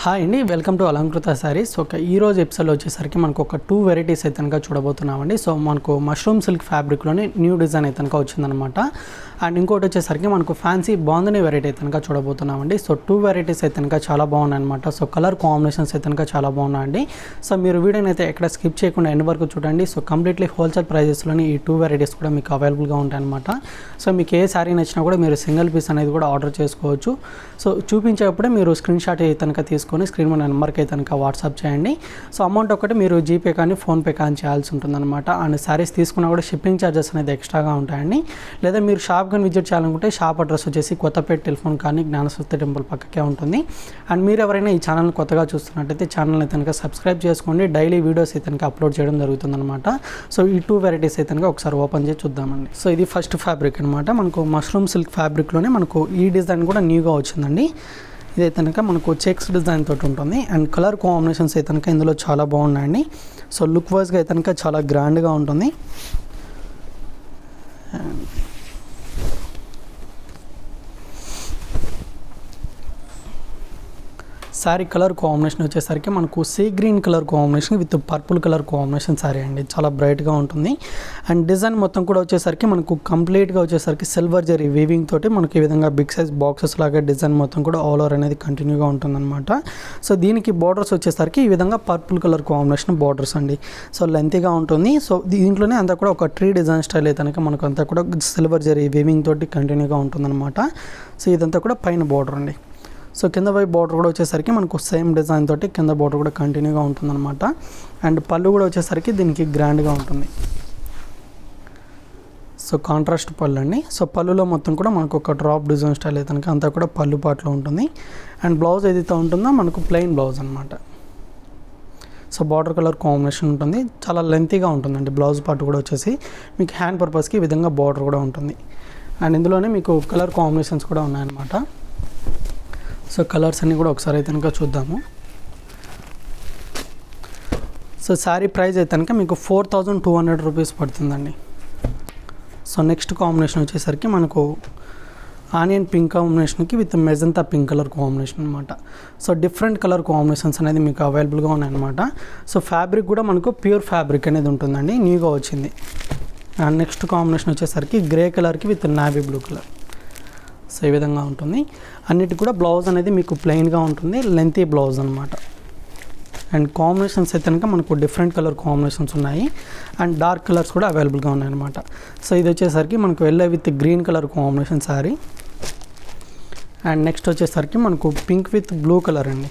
Hi అండి, welcome to Alankrita saris. ఈ రోజు ఎపిసోడ్లో వచ్చేసరికి మనకు ఒక 2 వెరైటీస్ అయితే కనుక చూడబోతున్నామండి. సో మనకు మష్రూమ్ సిల్క్ ఫ్యాబ్రిక్లోనే న్యూ డిజైన్ అయితే కనుక వచ్చిందనమాట. అండ్ ఇంకోటి వచ్చేసరికి మనకు ఫ్యాన్సీ బాగుందని వెరైటీ అయితే కనుక చూడబోతున్నామండి. సో 2 వెరైటీస్ అయితే కనుక చాలా బాగున్నాయి అనమాట. సో కలర్ కాంబినేషన్స్ అయితే కనుక చాలా బాగున్నాయండి. సో మీరు వీడియోని అయితే ఎక్కడ స్కిప్ చేయకుండా ఎండ్ వరకు చూడండి. సో కంప్లీట్లీ హోల్సేల్ ప్రైజెస్లోని ఈ 2 వెరైటీస్ కూడా మీకు అవైలబుల్గా ఉంటాయన్నమాట. సో మీకు ఏ శారీ నచ్చినా కూడా మీరు సింగిల్ పీస్ అనేది కూడా ఆర్డర్ చేసుకోవచ్చు. సో చూపించేటప్పుడే మీరు స్క్రీన్ షాట్ అయితే కనుక తీసుకొని స్క్రీన్ మీద నెంబర్కి అయితే కనుక వాట్సాప్ చేయండి. సో అమౌంట్ ఒకటి మీరు జీపే కానీ ఫోన్పే కానీ చేయాల్సి ఉంటుందన్నమాట. అండ్ శారీస్ తీసుకున్నా కూడా షిప్పింగ్ ఛార్జెస్ అనేది ఎక్స్ట్రాగా ఉంటాయండి. లేదా మీరు షాప్ కానీ విజిట్ చేయాలనుకుంటే షాప్ అడ్రస్ వచ్చేసి కొత్తపేట టెలిఫోన్ కానీ జ్ఞానసరస్వతి టెంపుల్ పక్కకే ఉంటుంది. అండ్ మీరు ఎవరైనా ఈ ఛానల్ని కొత్తగా చూస్తున్నట్టయితే ఛానల్ అయితే కనుక సబ్స్క్రైబ్ చేసుకోండి. డైలీ వీడియోస్ అయితే కనుక అప్లోడ్ చేయడం జరుగుతుందన్నమాట. సో ఈ 2 వెరైటీస్ అయితే కనుక ఒకసారి ఓపెన్ చేసి చూద్దామండి. సో ఇది ఫస్ట్ ఫ్యాబ్రిక్ అనమాట. మనకు మష్రూమ్ సిల్క్ ఫ్యాబ్రిక్లోనే మనకు ఈ డిజైన్ కూడా న్యూగా వచ్చిందండి. ఇదైతే కనుక మనకు చెక్స్ డిజైన్ తోటి ఉంటుంది. అండ్ కలర్ కాంబినేషన్స్ అయితే కనుక ఇందులో చాలా బాగున్నాయండి. సో లుక్ వైజ్గా అయితే కనుక చాలా గ్రాండ్గా ఉంటుంది. శారీ కలర్ కాంబినేషన్ వచ్చేసరికి మనకు sea green colour combination with purple colour combination sari అండి. చాలా బ్రైట్గా ఉంటుంది. అండ్ డిజైన్ మొత్తం కూడా వచ్చేసరికి మనకు కంప్లీట్గా వచ్చేసరికి సిల్వర్ జరీ వీవింగ్ తోటి మనకి ఈ విధంగా బిగ్ సైజ్ బాక్సెస్ లాగా డిజైన్ మొత్తం కూడా ఆల్ ఓవర్ అనేది కంటిన్యూగా ఉంటుందన్నమాట. సో దీనికి బార్డర్స్ వచ్చేసరికి ఈ విధంగా పర్పుల్ కలర్ కాంబినేషన్ బార్డర్స్ అండి. సో లెంతీగా ఉంటుంది. సో దీంట్లోనే అంతా కూడా ఒక ట్రీ డిజైన్ స్టైల్ అయితే కనుక మనకు అంతా కూడా సిల్వర్ జరీ వీవింగ్ తోటి కంటిన్యూగా ఉంటుందన్నమాట. సో ఇదంతా కూడా పైన బార్డర్ అండి. సో కింద వైపు బార్డర్ కూడా వచ్చేసరికి మనకు సేమ్ డిజైన్ తోటి కింద బార్డర్ కూడా కంటిన్యూగా ఉంటుందన్నమాట. అండ్ పళ్ళు కూడా వచ్చేసరికి దీనికి గ్రాండ్గా ఉంటుంది. సో కాంట్రాస్ట్ పళ్ళు అండి. సో పళ్ళులో మొత్తం కూడా మనకు ఒక డ్రాప్ డిజైన్ స్టైల్ అయితే కనుక అంతా కూడా పళ్ళు పాటలో ఉంటుంది. అండ్ బ్లౌజ్ ఏదైతే ఉంటుందో మనకు ప్లెయిన్ బ్లౌజ్ అనమాట. సో బార్డర్ కలర్ కాంబినేషన్ ఉంటుంది. చాలా లెంతీగా ఉంటుందండి. బ్లౌజ్ పార్ట్ కూడా వచ్చేసి మీకు హ్యాండ్ పర్పస్కి ఈ విధంగా బార్డర్ కూడా ఉంటుంది. అండ్ ఇందులోనే మీకు కలర్ కాంబినేషన్స్ కూడా ఉన్నాయన్నమాట. సో కలర్స్ అన్నీ కూడా ఒకసారి అయితే కనుక చూద్దాము. సో శారీ ప్రైస్ అయితే కనుక మీకు 4200 రూపీస్ పడుతుందండి. సో నెక్స్ట్ కాంబినేషన్ వచ్చేసరికి మనకు ఆనియన్ పింక్ కాంబినేషన్కి with magenta pink colour combination అనమాట. సో డిఫరెంట్ కలర్ కాంబినేషన్స్ అనేది మీకు అవైలబుల్గా ఉన్నాయన్నమాట. సో ఫ్యాబ్రిక్ కూడా మనకు ప్యూర్ ఫ్యాబ్రిక్ అనేది ఉంటుందండి. న్యూగా వచ్చింది. అండ్ నెక్స్ట్ కాంబినేషన్ వచ్చేసరికి గ్రే కలర్కి with navy blue colour. So ఈ విధంగా ఉంటుంది. అన్నిటి కూడా బ్లౌజ్ అనేది మీకు ప్లెయిన్గా ఉంటుంది. లెంతీ బ్లౌజ్ అనమాట. అండ్ కాంబినేషన్స్ అయితే కనుక మనకు డిఫరెంట్ కలర్ కాంబినేషన్స్ ఉన్నాయి. అండ్ డార్క్ కలర్స్ కూడా అవైలబుల్గా ఉన్నాయన్నమాట. సో ఇది వచ్చేసరికి మనకు yellow with green colour combination sari. And next వచ్చేసరికి మనకు పింక్ విత్ బ్లూ కలర్ అండి.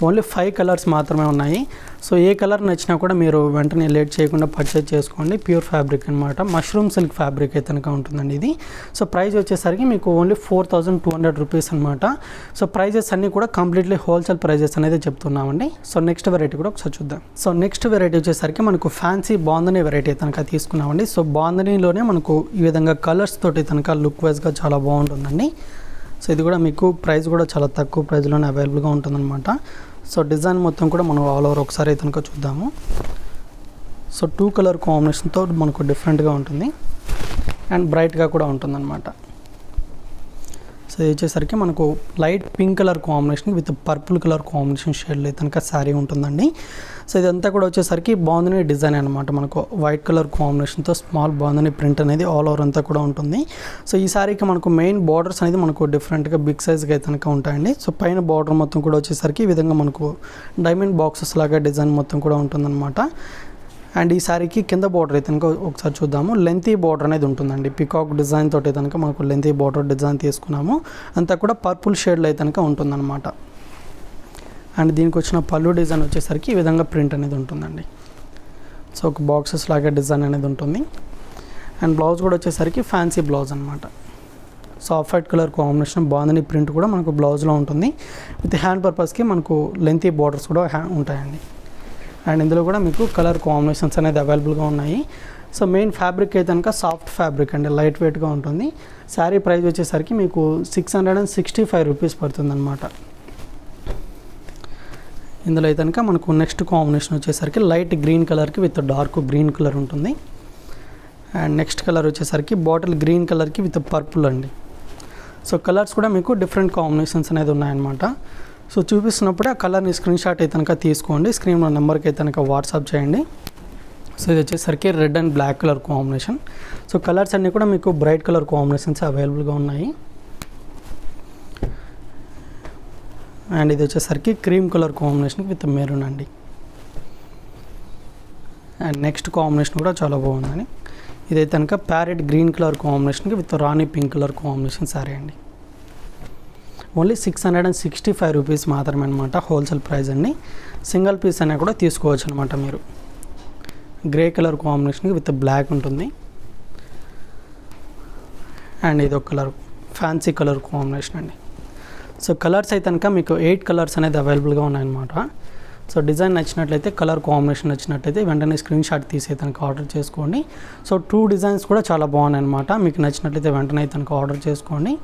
ఓన్లీ 5 కలర్స్ మాత్రమే ఉన్నాయి. సో ఏ కలర్ నచ్చినా కూడా మీరు వెంటనే లేట్ చేయకుండా పర్చేజ్ చేసుకోండి. ప్యూర్ ఫ్యాబ్రిక్ అనమాట. మష్రూమ్ సిల్క్ ఫ్యాబ్రిక్ అయితే కనుక ఉంటుందండి ఇది. సో ప్రైస్ వచ్చేసరికి మీకు ఓన్లీ 4200 రూపీస్ అనమాట. సో ప్రైజెస్ అన్నీ కూడా కంప్లీట్లీ హోల్సేల్ ప్రైజెస్ అనేది చెప్తున్నామండి. సో నెక్స్ట్ వెరైటీ కూడా ఒకసారి చూద్దాం. సో నెక్స్ట్ వెరైటీ వచ్చేసరికి మనకు ఫ్యాన్సీ బాందని వెరైటీ కనుక తీసుకున్నామండి. సో బాందనీలోనే మనకు ఈ విధంగా కలర్స్ తోటి కనుక లుక్ వైజ్గా చాలా బాగుంటుందండి. సో ఇది కూడా మీకు ప్రైస్ కూడా చాలా తక్కువ ప్రైస్లోనే అవైలబుల్గా ఉంటుందన్నమాట. సో డిజైన్ మొత్తం కూడా మనం ఆల్ ఓవర్ ఒకసారి అయితే కనుక చూద్దాము. సో 2 కలర్ కాంబినేషన్తో మనకు డిఫరెంట్గా ఉంటుంది. అండ్ బ్రైట్గా కూడా ఉంటుందన్నమాట. సో ఇది వచ్చేసరికి మనకు light pink colour combination with purple colour combination షేడ్లో అయితే కనుక శారీ ఉంటుందండి. సో ఇదంతా కూడా వచ్చేసరికి బాగుందని డిజైన్ అనమాట. మనకు వైట్ కలర్ కాంబినేషన్తో స్మాల్ బాగుందని ప్రింట్ అనేది ఆల్ ఓవర్ అంతా కూడా ఉంటుంది. సో ఈ శారీకి మనకు మెయిన్ బార్డర్స్ అనేది మనకు డిఫరెంట్గా బిగ్ సైజ్గా అయితే కనుక ఉంటాయండి. సో పైన బార్డర్ మొత్తం కూడా వచ్చేసరికి ఈ విధంగా మనకు డైమండ్ బాక్సెస్ లాగా డిజైన్ మొత్తం కూడా ఉంటుందన్నమాట. అండ్ ఈ శారీకి కింద బార్డర్ అయితే కనుక ఒకసారి చూద్దాము. లెంతీ బార్డర్ అనేది ఉంటుందండి. పికాక్ డిజైన్ తోటి కనుక మనకు లెంతీ బార్డర్ డిజైన్ తీసుకున్నాము. అంతా కూడా పర్పుల్ షేడ్లో అయితే కనుక ఉంటుందన్నమాట. అండ్ దీనికి వచ్చిన పళ్ళు డిజైన్ వచ్చేసరికి ఈ విధంగా ప్రింట్ అనేది ఉంటుందండి. సో ఒక బాక్సెస్ లాగా డిజైన్ అనేది ఉంటుంది. అండ్ బ్లౌజ్ కూడా వచ్చేసరికి ఫ్యాన్సీ బ్లౌజ్ అనమాట. So off white colour combination బాగుందని ప్రింట్ కూడా మనకు బ్లౌజ్లో ఉంటుంది. విత్ హ్యాండ్ పర్పస్కి మనకు లెంతీ బార్డర్స్ కూడా ఉంటాయండి. అండ్ ఇందులో కూడా మీకు కలర్ కాంబినేషన్స్ అనేది అవైలబుల్గా ఉన్నాయి. సో మెయిన్ ఫ్యాబ్రిక్ అయితే కనుక సాఫ్ట్ ఫ్యాబ్రిక్ అండి. లైట్ వెయిట్గా ఉంటుంది. శారీ ప్రైస్ వచ్చేసరికి మీకు 665 రూపీస్ పడుతుందన్నమాట. ఇందులో అయితే కనుక మనకు నెక్స్ట్ కాంబినేషన్ వచ్చేసరికి లైట్ గ్రీన్ కలర్కి విత్ డార్క్ గ్రీన్ కలర్ ఉంటుంది. అండ్ నెక్స్ట్ కలర్ వచ్చేసరికి బాటిల్ గ్రీన్ కలర్కి విత్ పర్పుల్ అండి. సో కలర్స్ కూడా మీకు డిఫరెంట్ కాంబినేషన్స్ అనేది ఉన్నాయన్నమాట. సో చూపిస్తున్నప్పుడే ఆ కలర్ని స్క్రీన్ షాట్ అయితే కనుక తీసుకోండి, స్క్రీన్ నెంబర్కి అయితే కనుక వాట్సాప్ చేయండి. సో ఇది వచ్చేసరికి red and black colour combination. So colours అన్నీ కూడా మీకు బ్రైట్ కలర్ కాంబినేషన్స్ అవైలబుల్గా ఉన్నాయి. అండ్ ఇది వచ్చేసరికి cream colour combination with maroon అండి. అండ్ నెక్స్ట్ కాంబినేషన్ కూడా చాలా బాగుందని, ఇదైతే కనుక ప్యారెట్ గ్రీన్ కలర్ కాంబినేషన్కి with rani pink colour combination sari అండి. ఓన్లీ 665 రూపీస్ మాత్రమే అనమాట హోల్సేల్ ప్రైస్ అండి. సింగిల్ పీస్ అయినా కూడా తీసుకోవచ్చు అనమాట మీరు. గ్రే కలర్ కాంబినేషన్కి విత్ బ్లాక్ ఉంటుంది. అండ్ ఇది ఒక కలర్ ఫ్యాన్సీ కలర్ కాంబినేషన్ అండి. సో కలర్స్ అయితే కనుక మీకు 8 కలర్స్ అనేది అవైలబుల్గా ఉన్నాయన్నమాట. సో డిజైన్ నచ్చినట్లయితే, కలర్ కాంబినేషన్ నచ్చినట్లయితే వెంటనే స్క్రీన్ షాట్ తీసి కనుక ఆర్డర్ చేసుకోండి. సో 2 డిజైన్స్ కూడా చాలా బాగున్నాయి అనమాట. మీకు నచ్చినట్లయితే వెంటనే కనుక ఆర్డర్ చేసుకోండి.